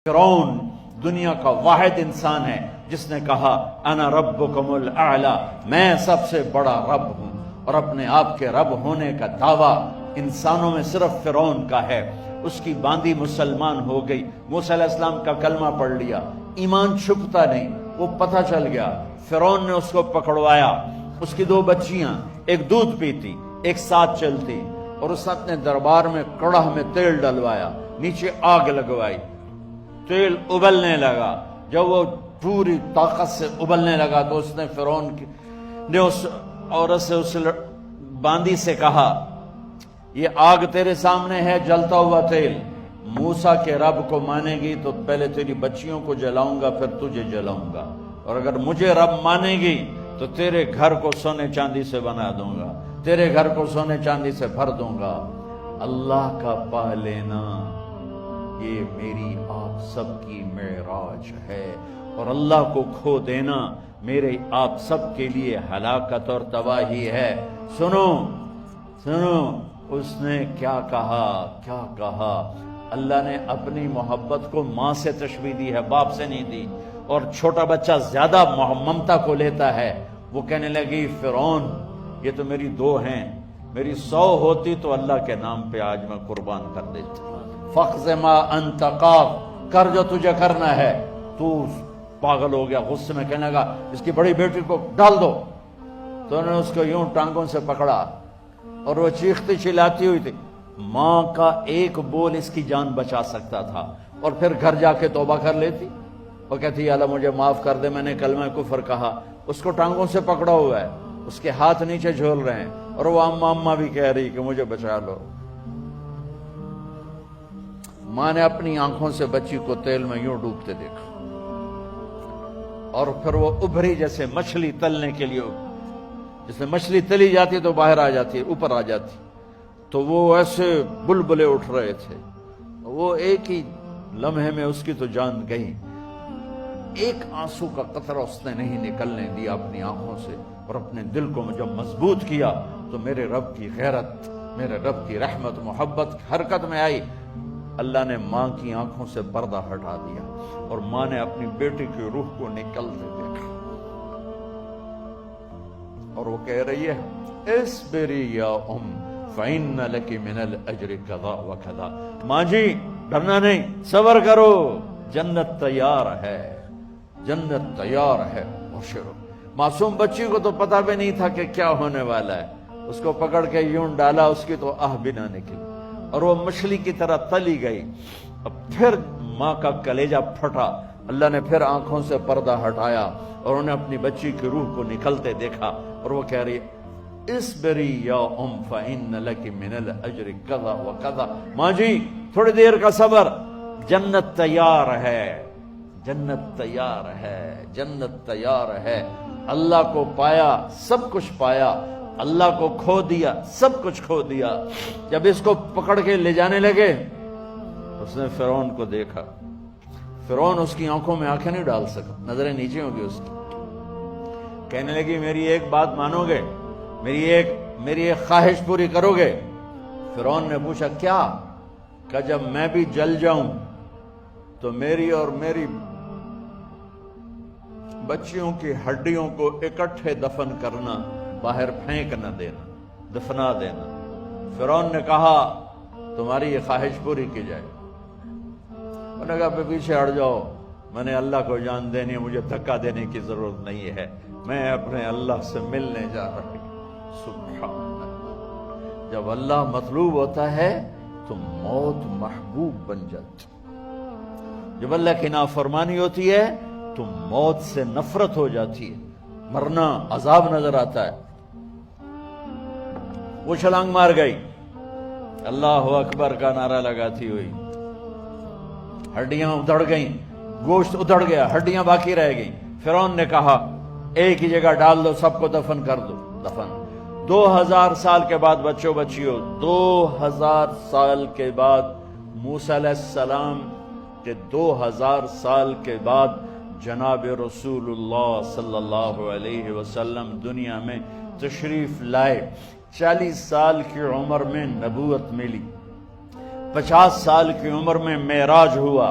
فرعون دنیا کا واحد انسان ہے جس نے کہا انا ربکم الاعلی، میں سب سے بڑا رب ہوں، اور اپنے آپ کے رب ہونے کا دعویٰ انسانوں میں صرف فرعون کا ہے۔ اس کی باندی مسلمان ہو گئی، موسیٰ علیہ السلام کا کلمہ پڑھ لیا، ایمان چھپتا نہیں، وہ پتہ چل گیا۔ فرعون نے اس کو پکڑوایا، اس کی 2 بچیاں، ایک دودھ پیتی ایک ساتھ چلتی، اور اس نے اپنے دربار میں کڑاہ میں تیل ڈلوایا، نیچے آگ لگوائی، تیل ابلنے لگا۔ جب وہ پوری طاقت سے ابلنے لگا تو اس نے فرعون نے اس عورت سے، اس باندی سے کہا یہ آگ تیرے سامنے ہے، جلتا ہوا تیل، موسیٰ کے رب کو مانے گی تو پہلے تیری بچیوں کو جلاؤں گا پھر تجھے جلاؤں گا، اور اگر مجھے رب مانے گی تو تیرے گھر کو سونے چاندی سے بنا دوں گا، تیرے گھر کو سونے چاندی سے بھر دوں گا۔ اللہ کا پا لینا یہ میری آپ سب کی معراج ہے، اور اللہ کو کھو دینا میرے آپ سب کے لیے ہلاکت اور تباہی ہے۔ سنو سنو، اس نے کیا کہا؟ اللہ نے اپنی محبت کو ماں سے تشبیہ دی ہے، باپ سے نہیں دی، اور چھوٹا بچہ زیادہ ممتا کو لیتا ہے۔ وہ کہنے لگی فرعون یہ تو میری 2 ہیں، میری 100 ہوتی تو اللہ کے نام پہ آج میں قربان کر دیتا۔ فَقْضِ مَا أَنْتَ قَاضٍ، کر جو تجھے کرنا ہے۔ تو پاگل ہو گیا، غصے میں کہنے لگا اس کی بڑی بیٹی کو ڈال دو۔ تو انہوں نے اس کو یوں ٹانگوں سے پکڑا اور وہ چیختی چلاتی ہوئی تھی۔ ماں کا ایک بول اس کی جان بچا سکتا تھا، اور پھر گھر جا کے توبہ کر لیتی، وہ کہتی یا اللہ مجھے معاف کر دے، میں نے کلمہ کفر کہا۔ اس کو ٹانگوں سے پکڑا ہوا ہے، اس کے ہاتھ نیچے جھول رہے ہیں، اور وہ اماں بھی کہہ رہی کہ مجھے بچا لو۔ ماں نے اپنی آنکھوں سے بچی کو تیل میں یوں ڈوبتے دیکھا، اور پھر وہ ابھری جیسے مچھلی تلنے کے لیے، جیسے مچھلی تلی جاتی تو باہر آ جاتی، اوپر آ جاتی، تو وہ ایسے بلبلے اٹھ رہے تھے۔ وہ ایک ہی لمحے میں اس کی تو جان گئی، ایک آنسو کا قطرہ اس نے نہیں نکلنے دیا اپنی آنکھوں سے، اور اپنے دل کو جب مضبوط کیا تو میرے رب کی غیرت، میرے رب کی رحمت محبت حرکت میں آئی۔ اللہ نے ماں کی آنکھوں سے پردہ ہٹا دیا، اور ماں نے اپنی بیٹی کی روح کو نکلتے دیکھا، اور وہ کہہ رہی ہے اصبری یا ام فإن لک من الأجر کذا وکذا، ماں جی ڈرنا نہیں، صبر کرو، جنت تیار ہے، جنت تیار ہے، بشرو۔ معصوم بچی کو تو پتہ بھی نہیں تھا کہ کیا ہونے والا ہے، اس کو پکڑ کے یوں ڈالا، اس کی تو آہ بھی نہ نکلی، اور وہ مچھلی کی طرح تلی گئی۔ اب پھر ماں کا کلیجہ پھٹا، اللہ نے پھر آنکھوں سے پردہ ہٹایا، اور انہیں اپنی بچی کی روح کو نکلتے دیکھا، اور وہ کہہ رہی اصبری یا ام فإن لک من الأجر کذا وکذا، ماں جی تھوڑی دیر کا صبر، جنت تیار ہے، جنت تیار ہے، جنت تیار ہے۔ اللہ کو پایا سب کچھ پایا، اللہ کو کھو دیا سب کچھ کھو دیا۔ جب اس کو پکڑ کے لے جانے لگے، اس نے فرعون کو دیکھا، فرعون اس کی آنکھوں میں آنکھیں نہیں ڈال سکا، نظریں نیچے ہوگی اس کی۔ کہنے لگی میری ایک بات مانو گے، میری ایک خواہش پوری کرو گے؟ فرعون نے پوچھا کیا؟ کہ جب میں بھی جل جاؤں تو میری اور میری بچیوں کی ہڈیوں کو اکٹھے دفن کرنا، باہر پھینک نہ دینا، دفنا دینا۔ فرعون نے کہا تمہاری یہ خواہش پوری کی جائے۔ انہوں نے کہا پیچھے ہٹ جاؤ، میں نے اللہ کو جان دینی ہے، مجھے دھکا دینے کی ضرورت نہیں ہے، میں اپنے اللہ سے ملنے جا رہا ہوں۔ سبحان اللہ، جب اللہ مطلوب ہوتا ہے تو موت محبوب بن جاتی، جب اللہ کی نافرمانی ہوتی ہے تو موت سے نفرت ہو جاتی ہے، مرنا عذاب نظر آتا ہے۔ وہ چھلانگ مار گئی، اللہ اکبر کا نعرہ لگاتی ہوئی، ہڈیاں ادھڑ گئیں، گوشت ادھڑ گیا، ہڈیاں باقی رہ گئیں۔ فرعون نے کہا ایک ہی جگہ ڈال دو، سب کو دفن کر دو، دفن۔ 2000 سال کے بعد بچوں بچیوں، 2000 سال کے بعد موسیٰ علیہ السلام کے 2000 سال کے بعد جناب رسول اللہ صلی اللہ علیہ وسلم دنیا میں تشریف لائے۔ 40 سال کی عمر میں نبوت ملی، 50 سال کی عمر میں معراج ہوا،